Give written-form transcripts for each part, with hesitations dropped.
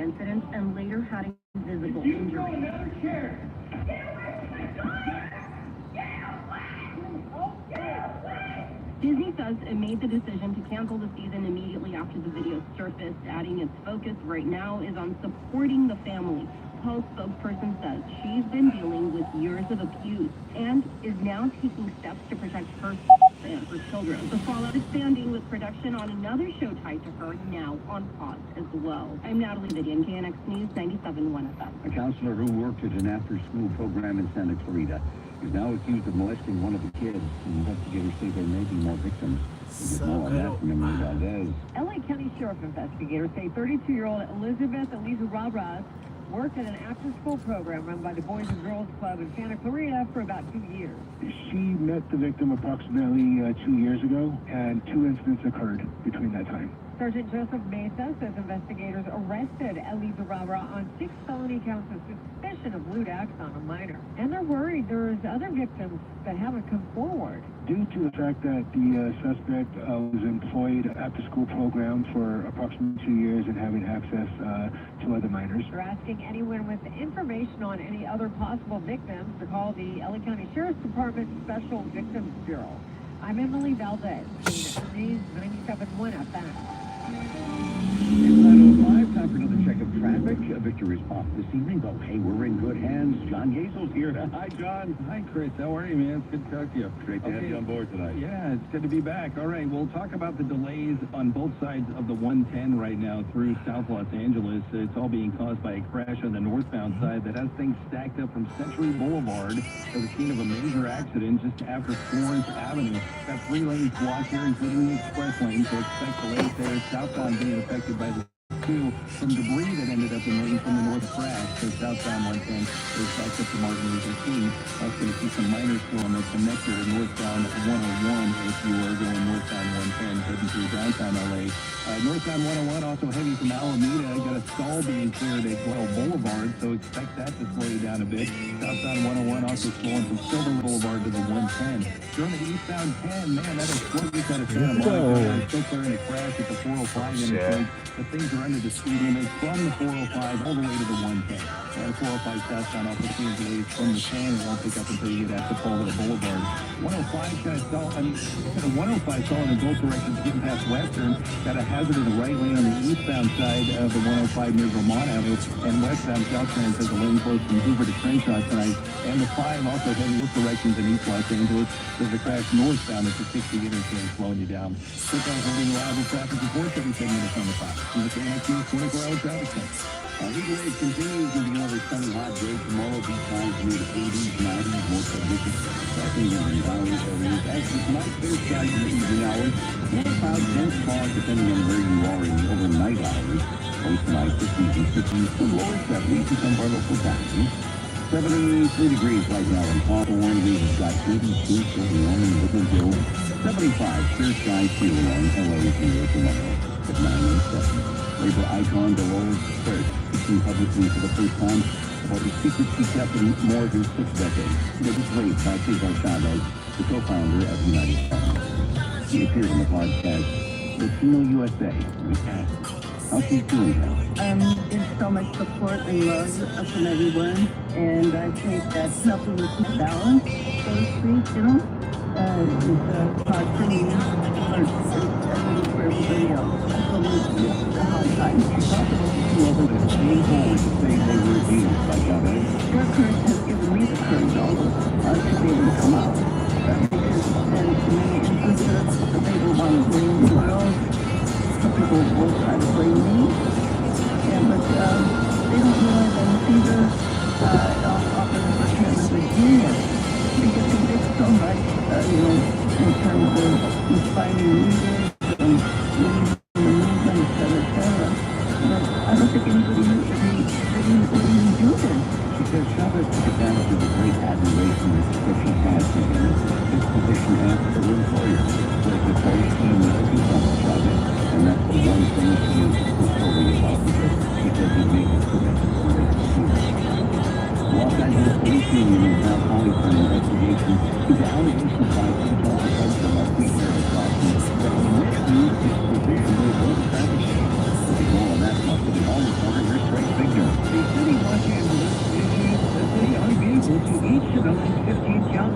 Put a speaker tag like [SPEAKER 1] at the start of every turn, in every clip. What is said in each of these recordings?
[SPEAKER 1] incident and later had invisible injuries. Disney says it made the decision to cancel the season immediately after the video surfaced, adding its focus right now is on supporting the family. Post spokesperson says she's been dealing with years of abuse and is now taking steps to protect herself and her children. The fallout is expanding with production on another show tied to her now on pause as well. I'm Natalie Vidian, KNX News 97.1 FM.
[SPEAKER 2] A counselor who worked at an after-school program in Santa Clarita is now accused of molesting one of the kids. Investigators say there may be more victims. More on that from Emily Valdez.
[SPEAKER 3] LA County Sheriff investigators say 32-year-old Elizabeth Elizarrabra worked at an after-school program run by the Boys and Girls Club in Santa Clarita for about 2 years.
[SPEAKER 4] She met the victim approximately 2 years ago, and 2 incidents occurred between that time.
[SPEAKER 3] Sergeant Joseph Mesa says investigators arrested Elizarrabra on 6 felony counts of suspicion of lewd acts on a minor. And they're worried there's other victims that haven't come forward.
[SPEAKER 4] Due to the fact that the suspect was employed at the school program for approximately 2 years and having access to other minors.
[SPEAKER 3] They're asking anyone with information on any other possible victims to call the LA County Sheriff's Department Special Victims Bureau. I'm Emily Valdez, KNX News 97.1 FM.
[SPEAKER 2] It's 9:05, time for another check of traffic. Victor is off this evening, but hey, we're in good hands. John Yeasel's here. Hi, John.
[SPEAKER 5] Hi, Chris. How are you, man? It's good to talk to you.
[SPEAKER 2] Great to have you on board tonight.
[SPEAKER 5] Yeah, it's good to be back. All right, we'll talk about the delays on both sides of the 110 right now through South Los Angeles. It's all being caused by a crash on the northbound side that has things stacked up from Century Boulevard to the scene of a major accident just after Florence Avenue. Got 3 lanes blocked here, including the express lane, so expect delays there. Southbound being affected by the from debris that ended up in lane from the north crash. So southbound 110 is back up to Martin Luther King. Also going to see some minor slow on the connector northbound 101 if you are going northbound 110 heading through downtown LA. Northbound 101 also heavy from Alameda. Got a stall being cleared at Guelph Boulevard, so expect that to slow you down a bit. Southbound 101 also slowing from Silver Boulevard to the 110. During the eastbound 10, man, that is slow just out of Santa Monica. Still clearing a crash at the 405 interchange. The things are under the speed limit from the 405 all the way to the 110. And the 405 southbound also seeing delays from the 10. It won't pick up until you get out to Boulevard Boulevard. 105 kind of stall. The 105 stalling in both directions getting past Western. Got a hazard in the right lane on the eastbound side of the 105 near Vermont Avenue. And westbound Southbound has a lane close from Hoover to Crenshaw tonight. And the 5 also heading both directions in East Los Angeles. There's a crash northbound at the 60 interchange slowing you down. Quick on holding reliable traffic report every 10 minutes on the 5. From the KNX 24-hour traffic center.
[SPEAKER 2] Heat wave continues to be another sunny, hot day tomorrow. Beach times near the 80s, 90s, most conditions. Tracking in valleys areas. Actually, tonight, clear skies in the evening hours. More clouds, dense fog, depending on where you are in the overnight hours. Most tonight, 50s and 60s, to lower 70s in some of our local towns. 73 degrees right now in Hawthorne. We've got 82 for the warm in Woodland Hill. 75 clear skies here along LA here tomorrow at 9 and 7. Labor icon Dolores Church, speaking publicly for the first time about the secret she kept in more than 6 decades. She was raised by Cesar Chavez, the co-founder of United Farms. She appeared on the podcast Latino USA. We asked how she's doing now.
[SPEAKER 1] There's so much support and love from everyone, and I think that's helping with the balance. Those things, you know, it's hard for me, but for everybody else. A hard time.
[SPEAKER 2] Whoever was leaning forward to say they were abused by Chavez.
[SPEAKER 1] Their courage has given me the courage also to be able to come out. Because in many instances, they don't want to blame the world. Some people will try to blame me. But they don't realize I'm either often referred to as a genius. Because he did so much, in terms of inspiring leaders and leading the movement, etc. But I don't think anybody really do this.
[SPEAKER 2] She says Chavez took advantage of the great admiration that she has for him. His position as her employer was the place she American from Chavez, and that's the one thing she used to put forward about because she said he'd make it correct for her to see. Los Angeles Police Union is now calling for an investigation into allegations by two officers of a pre-service lawsuit that he misused his position to avoid traffic. Looking more on that, plus to the all reporter, here's Trey.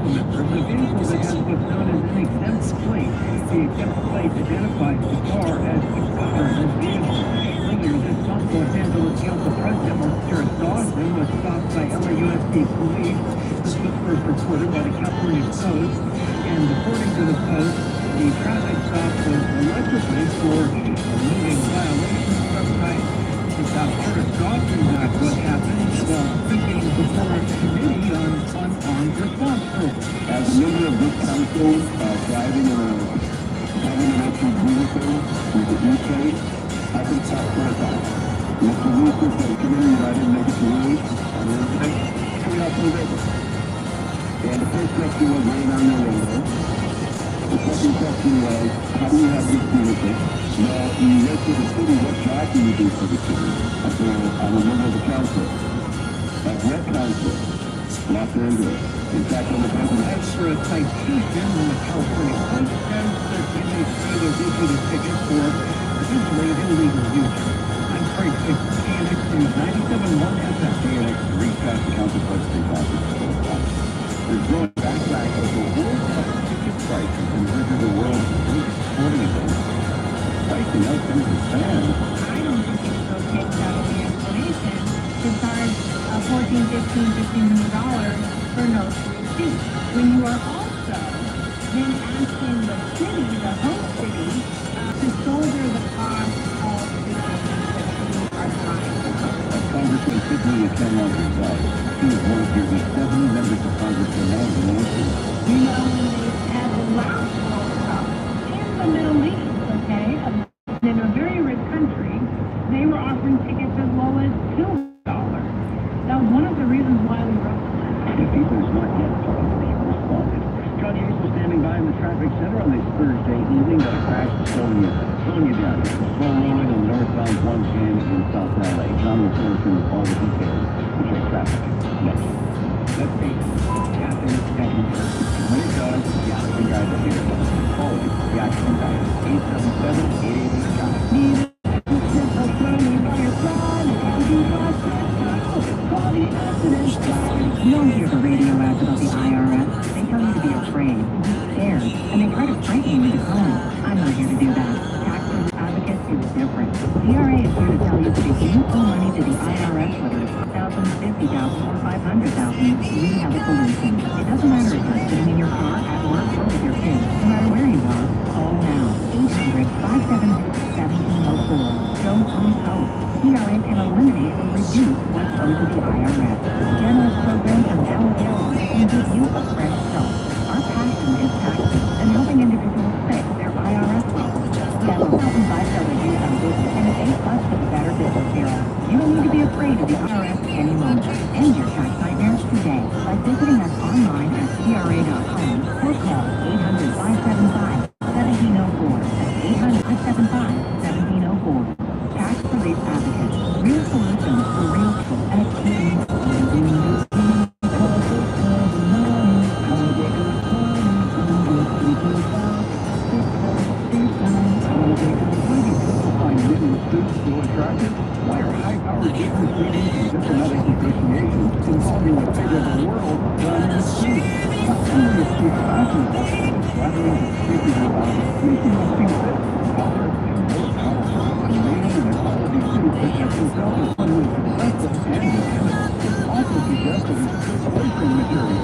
[SPEAKER 5] vehicle number. The vehicle that has what's known as an exempt plate. The exempt plate identifies the car as the owner of this vehicle. Earlier this month, Los Angeles Council President Terrence Dawson was stopped by LAUSD police. This was first reported by the California Post, and according to the Post, the traffic stop was allegedly for moving violations of some type. Terrence Dawson got what happened while speaking before a committee on armed response programs.
[SPEAKER 2] As a member of this council, driving in a governmental vehicle with the E-plate, I can stop for a time. Mr. Wilson said, committee that I didn't make it to leave. I'm going to say, coming out from the vehicle. And the first question was right on your window. The second question was, how do you have this vehicle? Now, you work for the city, what job do you do for the city? I said, I'm a member of the council. At Red Council, Los Angeles. In fact, on the president.
[SPEAKER 5] As for a citation, the California Post says that the MHC was issued a ticket for potentially illegal use. I'm Craig KNX News 97.1 FM.
[SPEAKER 2] KNX recast the council president office. There's growing backlash over World Cup ticket prices and whether the world's biggest sporting event. Pricing out some of the fans.
[SPEAKER 3] I don't think it's okay without the explanation to charge $1,400, $1,500 for no seat. When you are also then asking the city, the host city, to shoulder the cost of the games that you are trying to host.
[SPEAKER 2] Congressman Sidney can not reside. He is one of nearly 70 members of Congress who now belong to.
[SPEAKER 3] You know, when they had the last World Cup in the Middle East, okay, in a very rich country, they were offering tickets as low as $2. That was one of the reasons why we wrote the letter.
[SPEAKER 2] The people is not yet publicly responded.
[SPEAKER 5] John Hughes was standing by in the traffic center on this Thursday evening that a crash is slowing you down. Slow rolling on the northbound 110 in South LA. John will fill us in with all the details. We check traffic next. Let's see. Captain Second. When it does, the accident guys are here. Call it the accident guys. 877-888-GUIDE.
[SPEAKER 1] You don't hear the radio ads about the IRS. They tell you to be afraid, be scared, and they try to frighten you into calling. I'm not here to do that. Tax Advocate is different. CRA is here to tell you that if you owe money to the IRS, whether it's $1,000, $50,000, or $500,000, we have a solution. It doesn't matter if you're sitting in your car, at work, or with your kids. No matter where you are, call now. 800-576-1704. Don't lose hope. CRA can eliminate or reduce what's owed to the IRS. Generous programs are now available and give you a fresh start. Our passion is taxes and helping individuals fix their IRS problems. We have a 1,500 reviews on Google and an A+ for the Better Business Bureau. You don't need to be afraid of the IRS any longer. End your tax nightmares today by visiting us online at CRA.com or call 800-575-1704. That's 800-575-1704. Tax Relief Advocates. Real solutions for real people and a team.
[SPEAKER 5] Why are high-powered business meetings and diplomatic negotiations involving the fate of the world done in secret? Not only is she fashionable, flattering and speaking about making us think that power and more powerful, amazing and quality suits that have himself as one who is successful and independent. It also suggests that it's good boyfriend material. It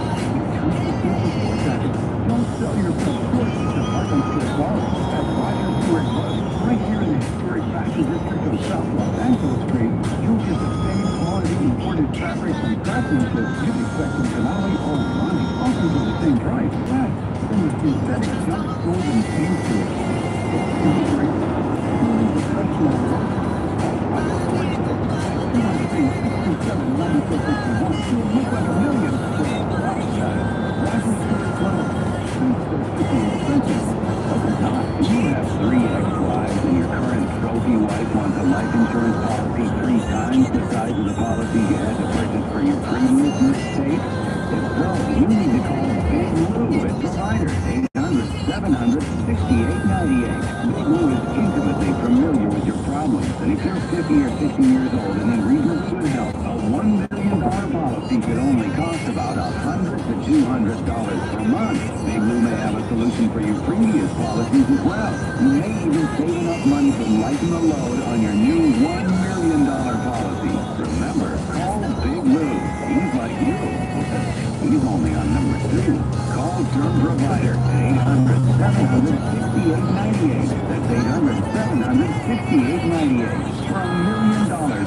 [SPEAKER 5] comes to people forecasting. Don't sell yourself short to partnership quality. That's Roger Stewart Bus, right here in the historic fashion district of South Los Angeles Street. You'll get the same quality imported fabrics and craftsmanship you'd expect from Denali or Romani, often for the same price. That's from the synthetic junk gold and paint store. It's great. Truly professional work. You'll look like a million for a price tag. Roger Stewart Bus. Suits are super expensive. Over time, you have 3 ex-wives and your current trophy wife wants a life insurance policy 3 times the size of the policy you had to purchase for your previous mistake? If so, you need to call Big Lou at Providers 800-700-6898. Big Lou is intimately familiar with your problems, and if you're 50 or 60 years old and in reasonably good health, a $1 million policy could only cost about $100 to $200 per
[SPEAKER 2] information for your previous policies as well. You may even save enough money to lighten the load on your new $1 million policy. Remember, call Big Lou. He's like you. He's only on number 2. Call Term Provider at 800-700-6898. That's 800-700-6898. For $1 million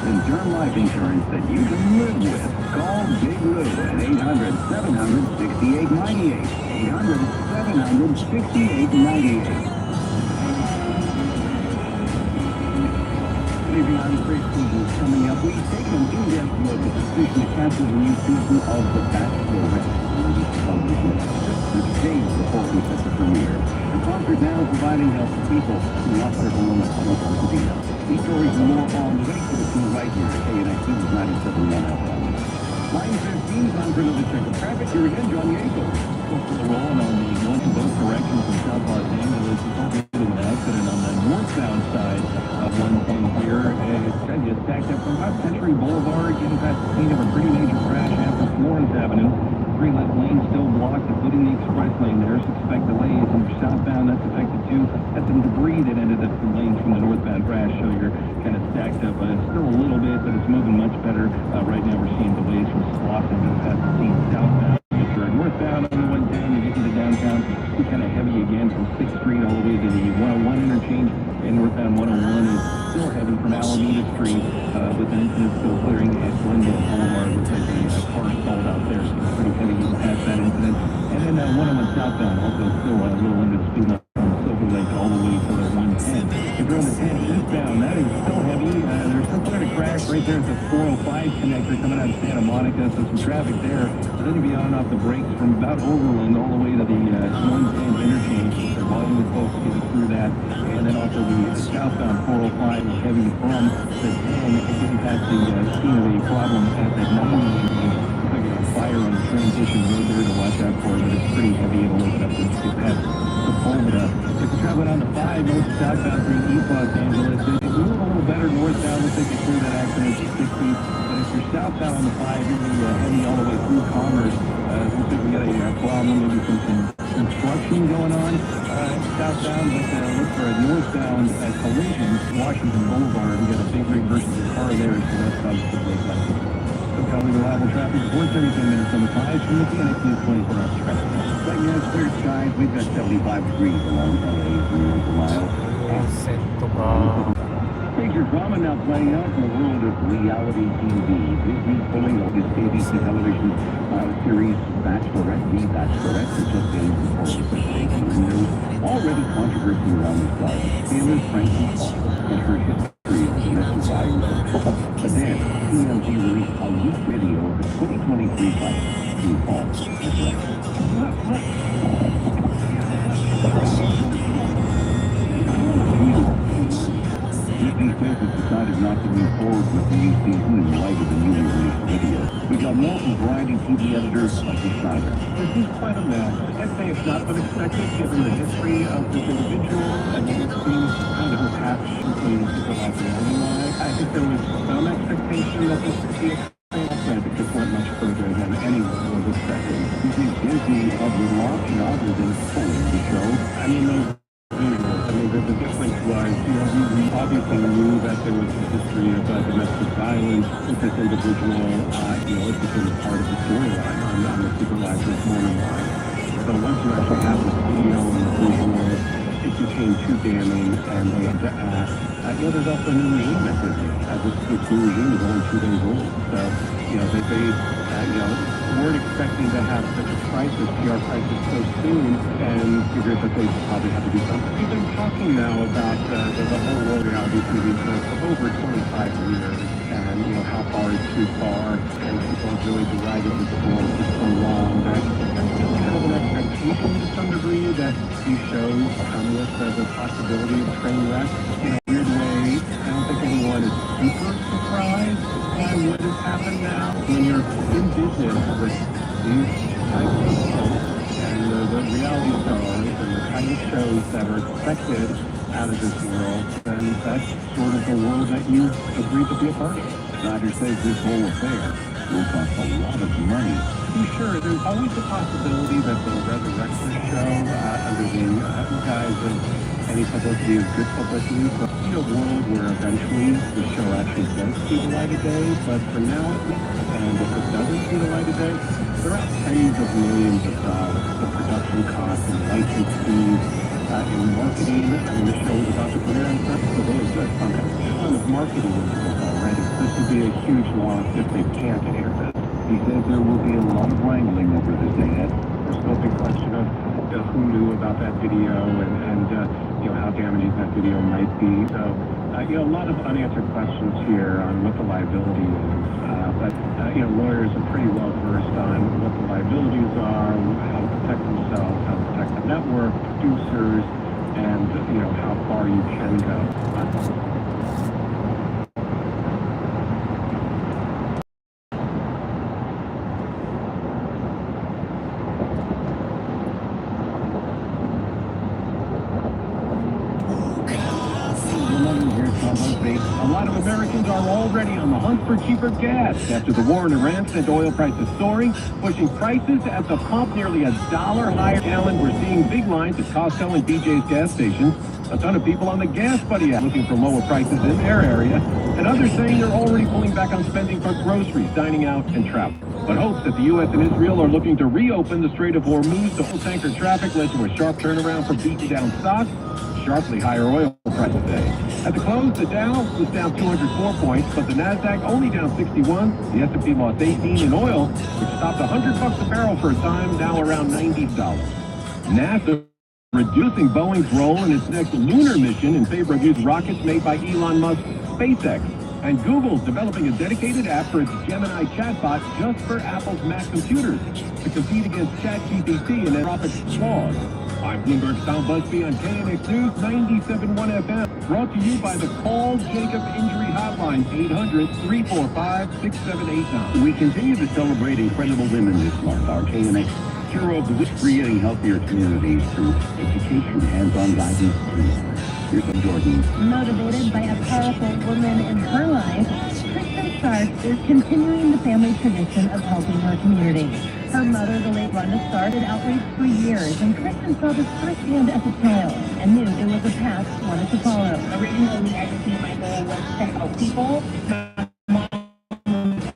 [SPEAKER 2] in term life insurance that you can live with. Call Big Lou at 800-700-6898. 800-700-6898. Leaving on spring season is coming up, we take an in-depth look at the decision to cancel the new season of The Bachelorette television to stage the focus at the premiere. The concert now providing help to people who lost their home at Pasadena. These stories and more on the way to the scene right here at KNX 97.1 FM. Line 15 time for another check of traffic. Here again, John Yankle.
[SPEAKER 5] Still rolling on the one to both directions from South Los Angeles. It's all due to an accident on the northbound side of 110 here. It's kind of stacked up from about Century Boulevard, getting past the scene of a pretty major crash after Florence Avenue. 3 left lanes still blocked, including the express lane there. Suspect delays. And for southbound, that's affected too. That's some debris that ended up in lanes from the northbound crash, so you're kind of stacked up. Still a little bit, but it's moving much better. Right now we're seeing delays from Slauson to past the scene southbound. If you're northbound on the 110, you get into downtown, you're kind of heavy again from 6th Street all the way to the 101 interchange. And northbound 101 is still heavy from Alameda Street, with an incident still clearing at Glendale Boulevard. Looks like a car stalled out there, so it's pretty heavy getting past that incident. And then 101 southbound also still a little limited speed up from Silver Lake all the way to the 110. If you're on the 10 eastbound, that is still heavy. There's some sort of crash right there at the 405 connector coming out of Santa Monica, so some traffic there. But then you'll be on and off the brakes from about Overland all the way to the 110 interchange. So volume of folks getting through that. And then also the southbound 405 is heavy from the 10 and getting past the scene of a problem at that 90 interchange. Looks like a fire on the transition road there to watch out for, but it's pretty heavy. It'll open up once you get past Sepulveda. If you're traveling on the 5 north to southbound through East Los Angeles, it's a little better northbound. Looks like you're through that accident at 60. But if you're southbound on the 5, you're going to be heavy all the way through Commerce. Looks like we got a problem, maybe some construction going on southbound, but look for a northbound collision. Washington Boulevard, we got a big rig versus a car there, so that's caused the brake light. So currently reliable traffic, 4:37 minutes on the 5 from the KNX News 24-hour traffic.
[SPEAKER 2] Right now it's clear skies. We've got 75 degrees along LA from a mile.
[SPEAKER 6] セットか。
[SPEAKER 2] Major drama now playing out in the world of reality TV. Disney pulling out his ABC television series Bachelorette, The Bachelorette, that just gained support for taking the news. Already controversy around the stars. Taylor Frankie and her history of domestic violence. But then, TMZ released a leaked video of the 2023 fight between Paul and Disney says it's decided not to move forward with the new season in light of the newly released video. We got more from variety TV editors like the Schneider.
[SPEAKER 4] This is quite a mess. I'd say it's not unexpected given the history of this individual. I mean, it seems kind of a patch between people like anyway. I think there was some expectation that this would be a but it just went much further than anyone was expecting.
[SPEAKER 2] You think Disney of the launch rather than pulling the show?
[SPEAKER 4] I mean, the difference was, we obviously knew that there was a history of domestic violence with this individual. It became a part of the storyline on the Supervisor's morning line. So once you actually have this video and the visual, it became too damning, and they had to act. There's also a new regime at Disney. This new regime is only 2 days old. So, they weren't expecting to have such a crisis, PR crisis, so soon, and figured that they probably had to do something. We've been talking now about the whole world reality TV for over 25 years, and how far is too far, and people have really derided this world for so long that there's still kind of an expectation to some degree that these shows come with the possibility of train wreck. In a weird way, I don't think anyone is super surprised by what has happened now. When you're in business with these types of shows and the reality stars and the kind of shows that are expected out of this world, then that's sort of the world that you agreed to be a part of.
[SPEAKER 2] Schneider says this whole affair will cost a lot of money
[SPEAKER 4] too sure. There's always the possibility that they'll resurrect the show under the guise of any publicity is good publicity. But see a world where eventually the show actually does see the light of day. But for now, and if it doesn't see the light of day, there are tens of millions of dollars for production costs and license fees in marketing. I mean, the show is about to premiere on Festival Day. Good. A ton of marketing involved already. This would be a huge loss if they can't air this.
[SPEAKER 2] He says there will be a lot of wrangling over this ad.
[SPEAKER 4] There's no big question of who knew about that video and how damaging that video might be. So, a lot of unanswered questions here on what the liability is. But lawyers are pretty well versed on what the liabilities are, how to protect themselves, how to protect the network, producers, and how far you can go.
[SPEAKER 5] A lot of Americans are already on the hunt for cheaper gas after the war in Iran sent oil prices soaring, pushing prices at the pump nearly $1 higher. Gallon, we're seeing big lines at Costco and BJ's gas stations. A ton of people on the Gas Buddy app looking for lower prices in their area, and others saying they're already pulling back on spending for groceries, dining out, and travel. But hopes that the U.S. and Israel are looking to reopen the Strait of Hormuz to full tanker traffic led to a sharp turnaround for beaten down stocks. Sharply higher oil prices today. At the close, the Dow was down 204 points, but the Nasdaq only down 61. The S&P lost 18 in oil, which stopped $100 a barrel for a time, now around $90. NASA reducing Boeing's role in its next lunar mission in favor of using rockets made by Elon Musk's SpaceX. And Google's developing a dedicated app for its Gemini chatbot just for Apple's Mac computers to compete against ChatGPT and Anthropic's Claude. I'm Bloomberg Tom Busby on KNX News 97.1 FM. Brought to you by the Call Jacob Injury Hotline, 800-345-6789.
[SPEAKER 2] We continue to celebrate incredible women this month. Our KNX Hero of the Week, creating healthier communities through education, hands-on guidance, and here's Jordan.
[SPEAKER 7] Motivated by a powerful woman in her life, Kristen Stark is continuing the family tradition of helping her community. Her mother, the late Rhonda Stark, did outreach for years, and Kristen saw this firsthand as a child and knew it was a path she wanted to follow.
[SPEAKER 8] Originally, I just knew my goal was to help people. My mom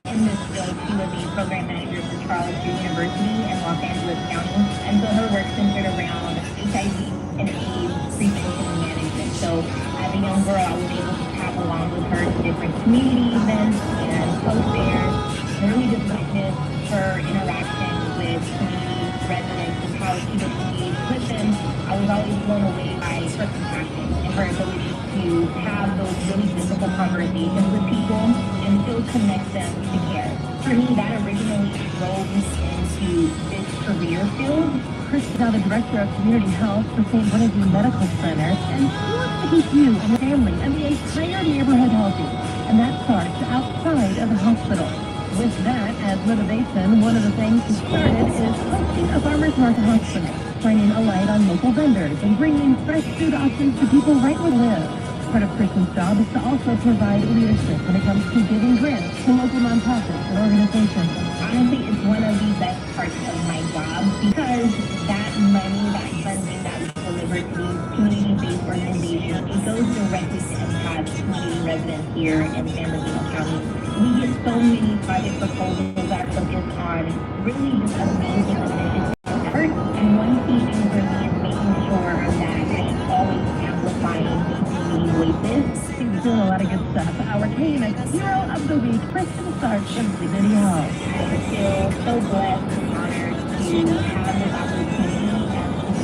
[SPEAKER 8] in this field, she was the program manager for Charleston University in Los Angeles County, and so her work centered around HIV and AIDS prevention and management. So as a young girl, I was able to tap along with her to different community events and post fairs, and really just witness her interaction with community residents and how she would engage with them. I was always blown away by her compassion and her ability to have those really difficult conversations with people and still connect them to care. For me, that originally drove me into this career field.
[SPEAKER 7] Chris is now the director of community health for St. Bonaventure Medical Center, and she wants to keep you and your family and the entire neighborhood healthy. And that starts outside of the hospital. With that as motivation, one of the things she started is hosting a farmer's market hospital, shining a light on local vendors and bringing fresh food options to people right where they live. Part of Kristen's job is to also provide leadership when it comes to giving grants to local nonprofits and organizations.
[SPEAKER 8] Honestly, it's one of the best parts of my job because that money, that funding that we deliver to these community-based organizations, it goes directly to impact community residents here in San Bernardino County. We get so many project proposals that focus on really just amazing initiatives and efforts, and one key thing for me is making sure that I am always amplifying these voices.
[SPEAKER 7] She's doing a lot of good stuff. Our KNX Hero of the Week, Kristen Stark from Dignity Health.
[SPEAKER 8] I feel so blessed and honored to have this opportunity to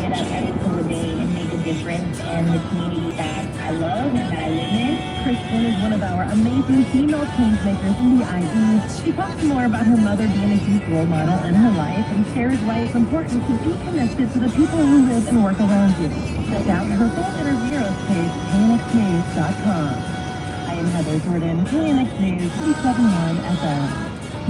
[SPEAKER 8] get up every single day and make a difference in the community that I love and that I live in.
[SPEAKER 7] Kristen is one of our amazing female change makers in the IE. She talks more about her mother being a huge role model in her life and shares why it's important to be connected to the people who live and work around you. Check out her full interview page, knxnews.com. I am Heather Jordan, KNX News, 87.1 FM.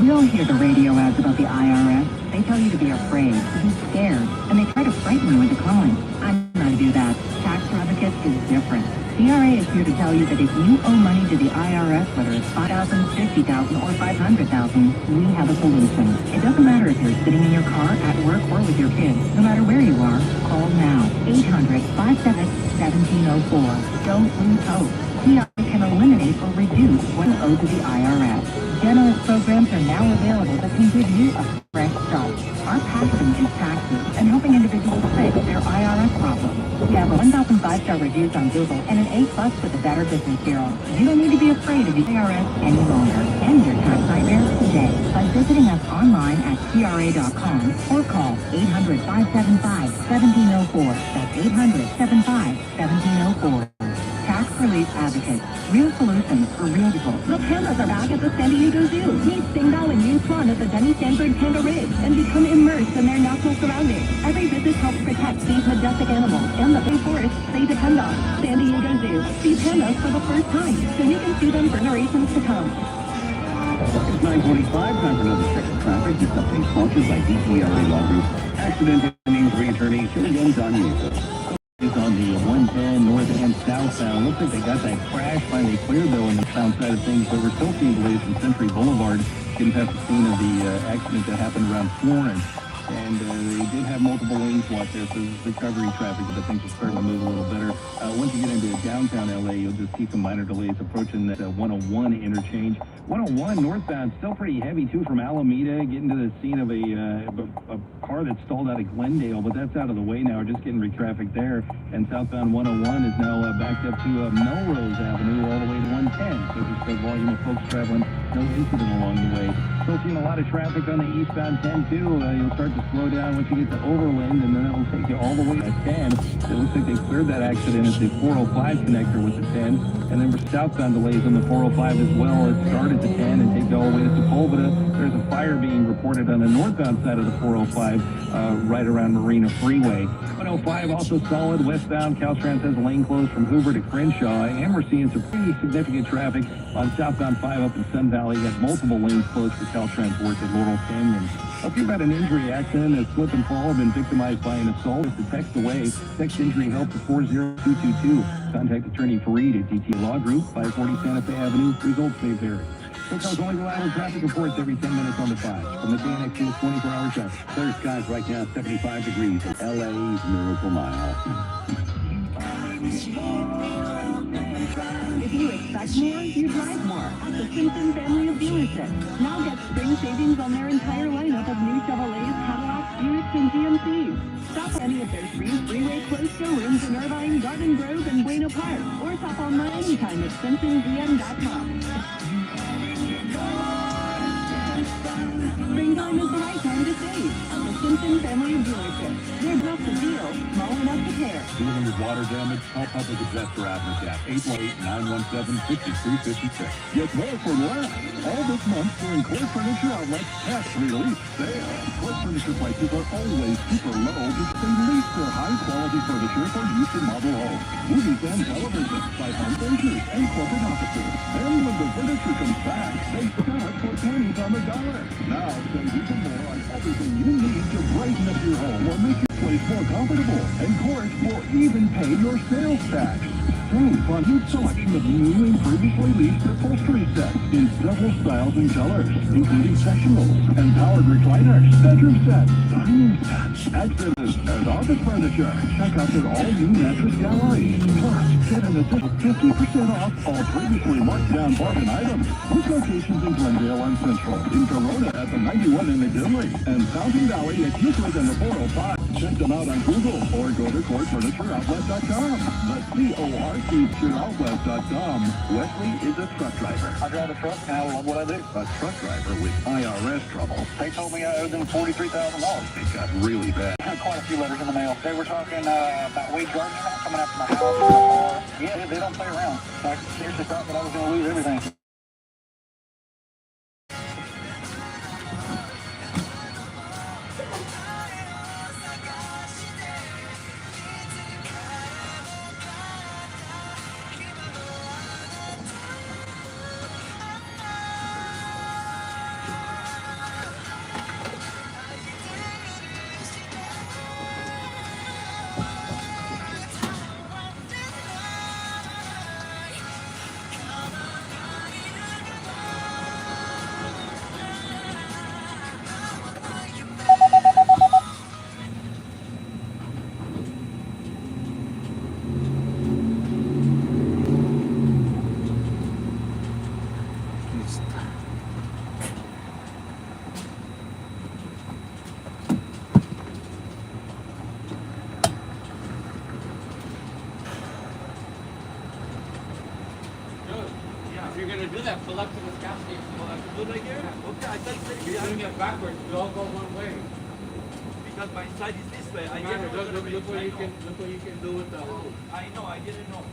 [SPEAKER 9] We all hear the radio ads about the IRS. They tell you to be afraid, to be scared, and they try to frighten you into calling. I'm not try to do that. Tax Advocates is different. CRA is here to tell you that if you owe money to the IRS, whether it's $5,000, $50,000, or $500,000, we have a solution. It doesn't matter if you're sitting in your car, at work, or with your kids. No matter where you are, call now. 800-57-1704. Don't lose hope. CRA can eliminate or reduce what you owe to the IRS. Generous programs are now available that can give you a fresh start. Our passion is taxes and helping individuals fix their IRS problems. We have 1,000 5-star reviews on Google and an A+ with the Better Business Bureau. You don't need to be afraid of the IRS any longer. End your tax nightmare today by visiting us online at CRA.com or call 800-575-1704. That's 800-75-1704. Tax Relief Advocates. Real solutions for real people.
[SPEAKER 7] The pandas are back at the San Diego Zoo. Meet Stingdao and Yun Swan at the Denny Stanford Panda Ridge and become immersed in their natural surroundings. Every visit helps protect these majestic animals and the big forests they depend on. San Diego Zoo. See pandas for the first time, so you can see them for generations to come.
[SPEAKER 2] It's 9:45, time for another check of traffic. This update sponsored by DTLA Law Group. Accident injury attorney, Julian Daniel.
[SPEAKER 5] It's on the 110 north and southbound. Looks like they got that crash finally cleared though on the south side of things, but we're still seeing delays from Century Boulevard getting past the scene of the accident that happened around Florence. And they did have multiple lanes blocked there, so there's recovery traffic, but things are starting to move a little better. Once you get into downtown LA, you'll just see some minor delays approaching that 101 interchange. 101 northbound, still pretty heavy too from Alameda, getting to the scene of a car that stalled out of Glendale, but that's out of the way now. We're just getting traffic there. And southbound 101 is now backed up to Melrose Avenue all the way to 110. So just a volume of folks traveling, no incident along the way. Still seeing a lot of traffic on the eastbound 10 too. You'll start to slow down once you get to Overland, and then it'll take you all the way to 10. It looks like they cleared that accident at the 405 connector with the 10, and then for southbound delays on the 405 as well. It started to 10 and takes you all the way to Sepulveda. There's a fire being reported on the northbound side of the 405, right around Marina Freeway. 105 also solid. Westbound, Caltrans has a lane closed from Hoover to Crenshaw, and we're seeing some pretty significant traffic on southbound 5 up in Sun Valley. You got multiple lanes closed for Caltrans work at Laurel Canyon. If you've had an injury accident, a slip and fall, been victimized by an assault, just to text away. Text injury help to 40222. Contact attorney Fareed at DT Law Group, 540 Santa Fe Avenue. Results may vary. Locals only reliable traffic reports every 10 minutes on the 5. From the KNX 24-hour traffic.
[SPEAKER 2] Clear skies right now, 75 degrees at LA's Miracle Mile.
[SPEAKER 7] If you expect more, you drive more at the Simpson family of dealerships. Now get spring savings on their entire lineup of new Chevrolets, Cadillacs, Buicks, and GMCs. Shop any of their three freeway closed showrooms in Irvine, Garden Grove, and Buena Park. Or shop online anytime at SimpsonGM.com. Springtime is the right time to save at the Simpson family of dealerships. They're enough to deal, small enough to care.
[SPEAKER 2] Dealing with water damage? Call Public Adjuster Advocate at 818-917-5356. Get more for less. All this month during Core Furniture Outlet's tax relief sale. Core Furniture prices are always super low because they lease their high-quality furniture for use in model homes, movies and television, by home builders and corporate offices. Then when the furniture comes back, they sell it for pennies on the dollar. Now save even more on everything you need to brighten up your home or make your place more comfortable. And Court will even pay your sales tax. Save on a huge selection of new and previously leased upholstery sets in several styles and colors, including sectionals and powered recliners, bedroom sets, dining sets, accents, and office furniture. Check out their all-new mattress gallery. Plus, get an additional 50% off all previously marked down bargain items. With locations in Glendale and Central, in Corona at the 91 in McKinley, and Fountain Valley at Euclid and the 405. Check them out on Google or go to CourtFurnitureOutlet.com. That's CourtFurnitureOutlet.com. Wesley is a truck driver.
[SPEAKER 5] I drive a truck and I love what I do.
[SPEAKER 2] A truck driver with IRS trouble.
[SPEAKER 5] They told me I owed them $43,000.
[SPEAKER 2] It got really bad.
[SPEAKER 5] I had quite a few letters in the mail. They were talking about wage gardening coming up to my house and my car. Yeah, they don't play around. So I seriously thought that I was going to lose everything.
[SPEAKER 6] that collectible gas station.
[SPEAKER 2] Look right here? Okay, I thought you said
[SPEAKER 6] You're doing it backwards. We all go one way.
[SPEAKER 2] because my side is this way. I
[SPEAKER 6] Remember,
[SPEAKER 2] didn't know.
[SPEAKER 6] look what you can do with the hose.
[SPEAKER 2] I know, I didn't know.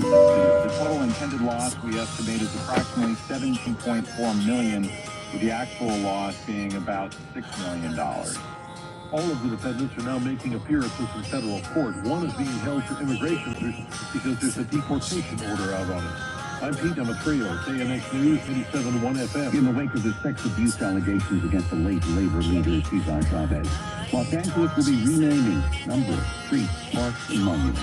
[SPEAKER 5] The total intended loss we estimate is approximately $17.4 million, with the actual loss being about $6 million.
[SPEAKER 4] All of the defendants are now making appearances in federal court. One is being held for immigration because there's a deportation order out on it. I'm Pete Amatrio, KNX News, 87.1 FM.
[SPEAKER 2] In the wake of the sex abuse allegations against the late labor leader Cesar Chavez, Los Angeles will be renaming number of streets, parks, and monuments.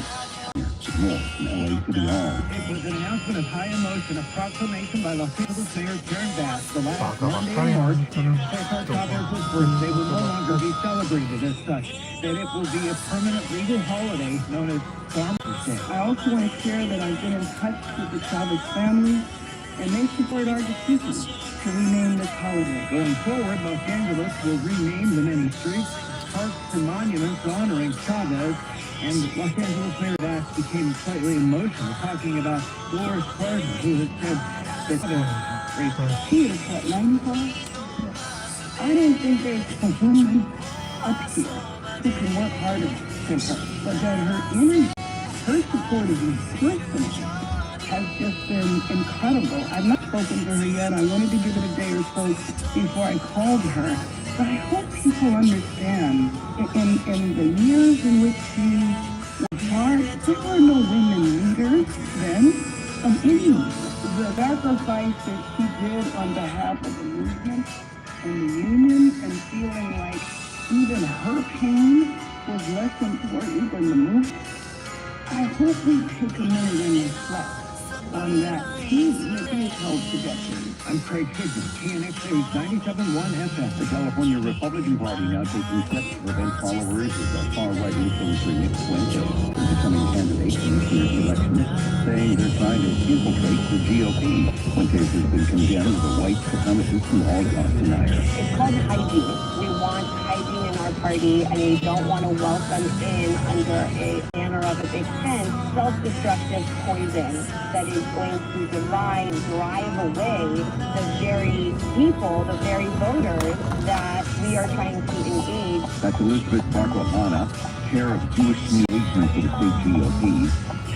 [SPEAKER 2] More from LA City Hall.
[SPEAKER 5] It was an announcement of high emotion, a proclamation by Los Angeles Mayor Karen Bass. The last Monday in March, Cesar Chavez's birthday will no longer be celebrated as such, that it will be a permanent legal holiday known as Farmers Day.
[SPEAKER 1] I also want to share that I've been in touch with the Chavez family, and they support our decision to rename this holiday.
[SPEAKER 5] Going forward, Los Angeles will rename the many streets, parks, and monuments honoring Chavez. And Los Angeles Mayor Bass became slightly emotional, talking about Doris Carter, who had said that
[SPEAKER 1] She is, what, 95? I don't think there's a woman up here who can work harder than her. But that her energy, her support of me personally has just been incredible. I've not spoken to her yet. I wanted to give it a day or so before I called her. But I hope people understand, in the years in which she was charged, there were no women leaders then of any. The sacrifice that she did on behalf of the movement and the union, and feeling like even her pain was less important than the movement. I hope we take a minute and reflect on that. She is held together.
[SPEAKER 5] I'm Craig Higgins, KNX News 97.1 FM.
[SPEAKER 2] The California Republican Party now taking steps to prevent followers of the far-right influencer Nick Fuentes from becoming candidates in this year's election, saying they're trying to infiltrate the GOP. Fuentes has been condemned as a white supremacist and Holocaust denier.
[SPEAKER 8] It's called hygiene. We want hygiene in our party, and we don't want to welcome in under a banner of a big tent self-destructive poison that is going to divide and drive away the very people, the very voters that we are trying to engage.
[SPEAKER 2] That's Elizabeth Barco-Hanna, chair of Jewish engagement for the state GOP.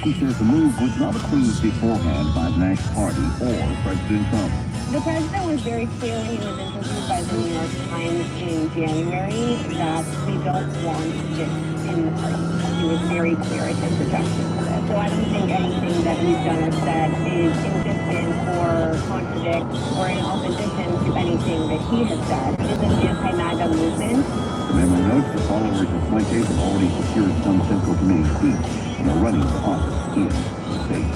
[SPEAKER 2] She says the move was not approved beforehand by the National Party or President Trump.
[SPEAKER 8] The president was very clear when he was interviewed by the New York Times in January that we don't want this in the party. He was very clear in his rejection of it. So I don't think anything that we've done or said is inconsistent or contradicts or in opposition to anything that he has said. It is an anti-MAGA movement.
[SPEAKER 2] The memo notes the followers of Fuentes have already secured some central committee seats and are running for office in the state.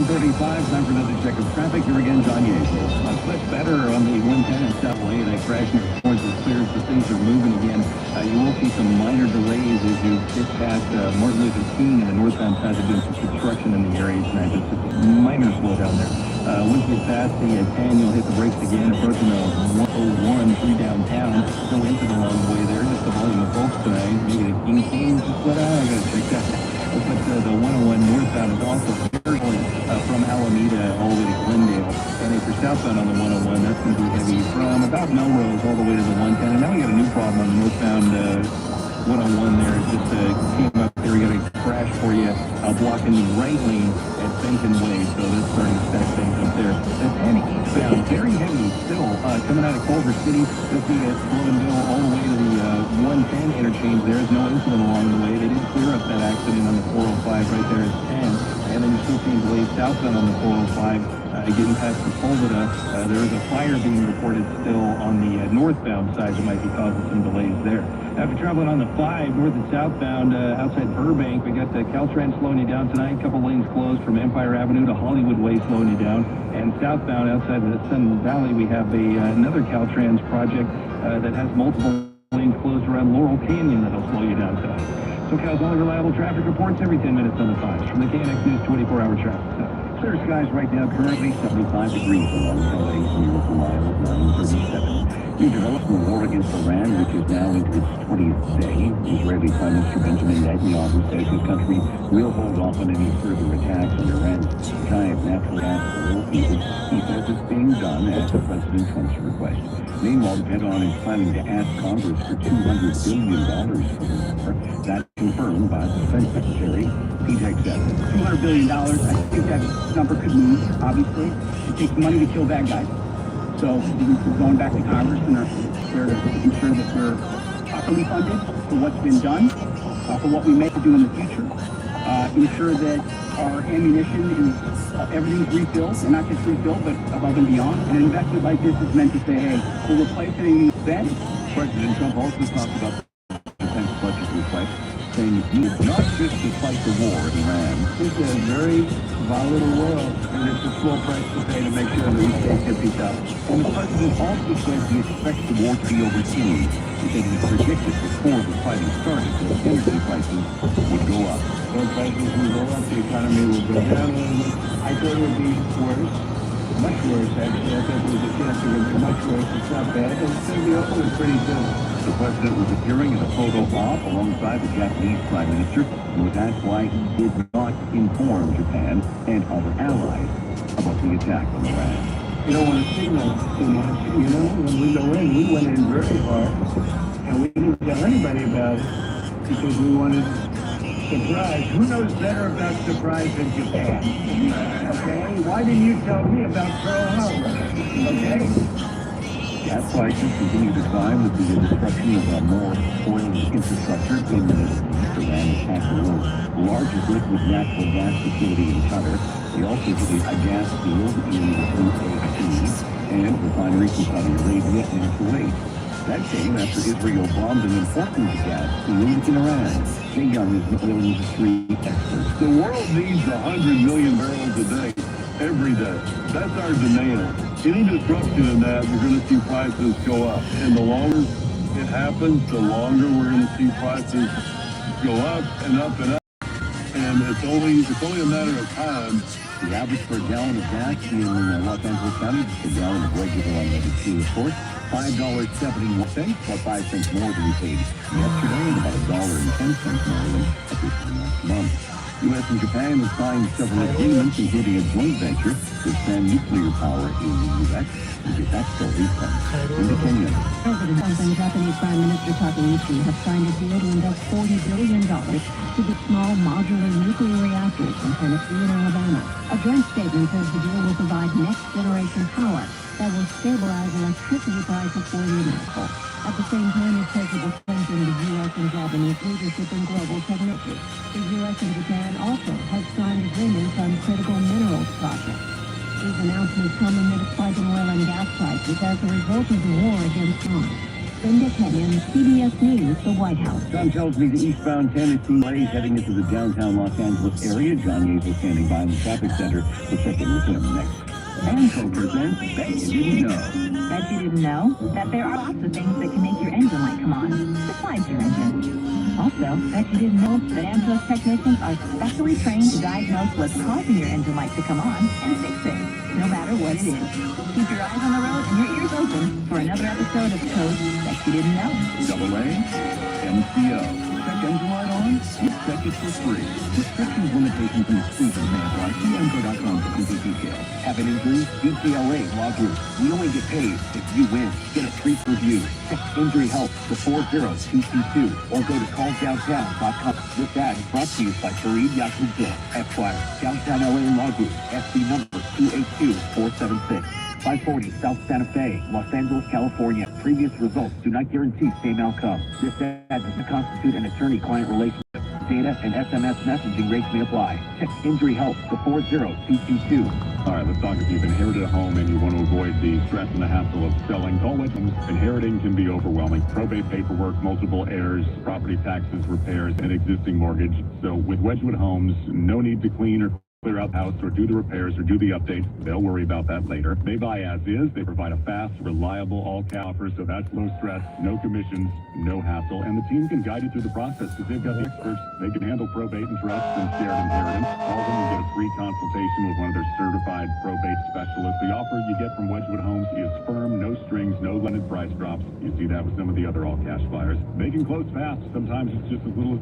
[SPEAKER 2] 35, time for another check of traffic. Here again, John Yates.
[SPEAKER 5] A bit better on the 110 in South LA. That crash near Florence is clear, so things are moving again. You will see some minor delays as you get past Martin Luther King and the northbound side. They're doing some construction in the area tonight. Just a minor slowdown there. Once you get past the 10, you'll hit the brakes again, approaching the 101 through downtown. Still into the long way there. Just the volume of folks tonight. Maybe the King just let out. I gotta check that. But the 101 northbound is also very from Alameda all the way to Glendale. And if you're southbound on the 101, that's going to be heavy from about Melrose all the way to the 110. And now we got a new problem on the northbound 101 there. It just came up there. We got a crash for you, blocking the right lane at Benton Way. So that's starting to stack things up there. The 10 eastbound, very heavy still, coming out of Culver City. You'll see it Slovenville all the way to the 110 interchange. There's no incident along the way. They didn't clear up that accident on the 405 right there at 10. And then you're still seeing delays southbound on the 405. Getting past the Polvita, there is a fire being reported still on the northbound side that might be causing some delays there. After traveling on the 5, north and southbound, outside Burbank, we got the Caltrans slowing you down tonight. A couple lanes closed from Empire Avenue to Hollywood Way slowing you down. And southbound, outside the Sun Valley, we have another Caltrans project that has multiple lanes closed around Laurel Canyon that'll slow you down tonight. SoCal's only reliable traffic reports every 10 minutes on the 5s. From the KNX News 24-hour traffic center.
[SPEAKER 2] Clear skies right now, currently 75 degrees along LA's New York Mile at 937. New development in the war against Iran, which is now into its 20th day. Israeli Prime Minister Benjamin Netanyahu says his country will hold off on any further attacks on Iran's giant natural gas oil fields. He says it's being done at President Trump's request. Meanwhile, the Pentagon is planning to ask Congress for $200 billion for the war. That's confirmed by the Defense Secretary, Pete Hegseth.
[SPEAKER 10] $200 billion, I think that number could move, obviously. It takes money to kill bad guys. So we're going back to Congress and we're to ensure that we're properly funded for what's been done, for what we may do in the future, ensure that our ammunition is, everything's refilled, and not just refilled, but above and beyond. And an investment like this is meant to say, hey, we'll replace anything that's bad.
[SPEAKER 2] President Trump also talked about the defense budget request, saying it's needed not just to fight the war in Iran.
[SPEAKER 5] It's a very volatile world, and it's a small price to pay to make sure that we stay tippy-top.
[SPEAKER 2] And the president also said he expects the war to be over soon. He said he predicted before the fighting started that energy prices would go up.
[SPEAKER 5] Oil prices will go up, the economy will go down a little bit. I thought it would be worse, much worse actually. I thought there was a chance it would be much worse. It's not bad, and it's going to be over pretty soon.
[SPEAKER 2] The president was appearing in a photo op alongside the Japanese Prime Minister, and was asked why he did not inform Japan and other allies about the attack on Iran.
[SPEAKER 5] You don't want to signal too much, you know? When we go in, we went in very hard, and we didn't tell anybody about it because we wanted surprise. Who knows better about surprise than Japan? Okay? Why didn't you tell me about Pearl Harbor? Okay?
[SPEAKER 2] Gas prices continue to climb with the destruction of more oil infrastructure in the Middle East. Iran attacked the world's largest liquid natural gas facility in Qatar. They also hit a gas field in the UAE and refineries in Saudi Arabia and Kuwait. That came after Israel bombed an important gas field in Iran. Jay Young is an oil industry expert.
[SPEAKER 4] The world needs 100 million barrels a day, every day. That's our demand. Any disruption in that, we're going to see prices go up. And the longer it happens, the longer we're going to see prices go up and up and up. And it's only a matter of time.
[SPEAKER 2] The average for a gallon of gas in Los Angeles County, just a gallon of regular unleaded fuel, of course, $5.71, about 5 cents more than we paid yesterday, and about $1.10 more than at this time last month. U.S. U.S. and Japan have signed several agreements, including a joint venture to expand nuclear power in the U.S. We'll get that story from Linda Kenyon.
[SPEAKER 7] President Trump and Japanese Prime Minister Takaichi have signed a deal to invest $40 billion to the small modular nuclear reactors in Tennessee and Alabama. A joint statement says the deal will provide next-generation power that will stabilize electricity prices for the America. At the same time, it says it will strengthen the U.S. and Japanese leadership in global technology. The U.S. and Japan also have signed agreements on critical minerals projects. These announcements come amid a spike in oil and gas prices as a result of the war against Iran. Linda Kenyon, CBS News, the White House.
[SPEAKER 2] John tells me the eastbound Tennessee way heading into the downtown Los Angeles area. John Yates standing by in the traffic center. We'll check in with him next.
[SPEAKER 10] Amco presents Bet You Didn't Know.
[SPEAKER 9] Bet you didn't know that there are lots of things that can make your engine light come on, besides your engine. Also, bet you didn't know that Amco's technicians are specially trained to diagnose what's causing your engine light to come on and fix it, no matter what it is. Keep your eyes on the road and your ears open for another episode of Code That You Didn't Know.
[SPEAKER 2] AA, MCO. Check engine light on? You check it for free. Restrictions, limitations, and exclusions may apply. See amco.com for complete details. Have an injury? DCLA Law Group. We only get paid if you win. Get a free review. Text Injury Help to 40222 or go to calldowntown.com. This ad is brought to you by Fareed Yakubzil, Esquire, Downtown LA Law Group, SC number 282476. 540 South Santa Fe, Los Angeles, California. Previous results do not guarantee same outcome. This ad does not constitute an attorney-client relationship. Data and SMS messaging rates may apply. Text Injury Help to 40222.
[SPEAKER 4] All right, let's talk if you've inherited a home and you want to avoid the stress and the hassle of selling. Call Wedgwood. Inheriting can be overwhelming. Probate paperwork, multiple heirs, property taxes, repairs, and existing mortgage. So with Wedgwood Homes, no need to clean or clear out the house or do the repairs or do the updates. They'll worry about that later. They buy as is. They provide a fast, reliable, all-cash offer, so that's low stress, no commissions, no hassle, and the team can guide you through the process because they've got the experts. They can handle probate and trust and shared inheritance. Call them and get a free consultation with one of their certified probate specialists. The offer you get from Wedgwood Homes is firm, no strings, no limited price drops. You see that with some of the other all-cash buyers. They can close fast. Sometimes it's just as little as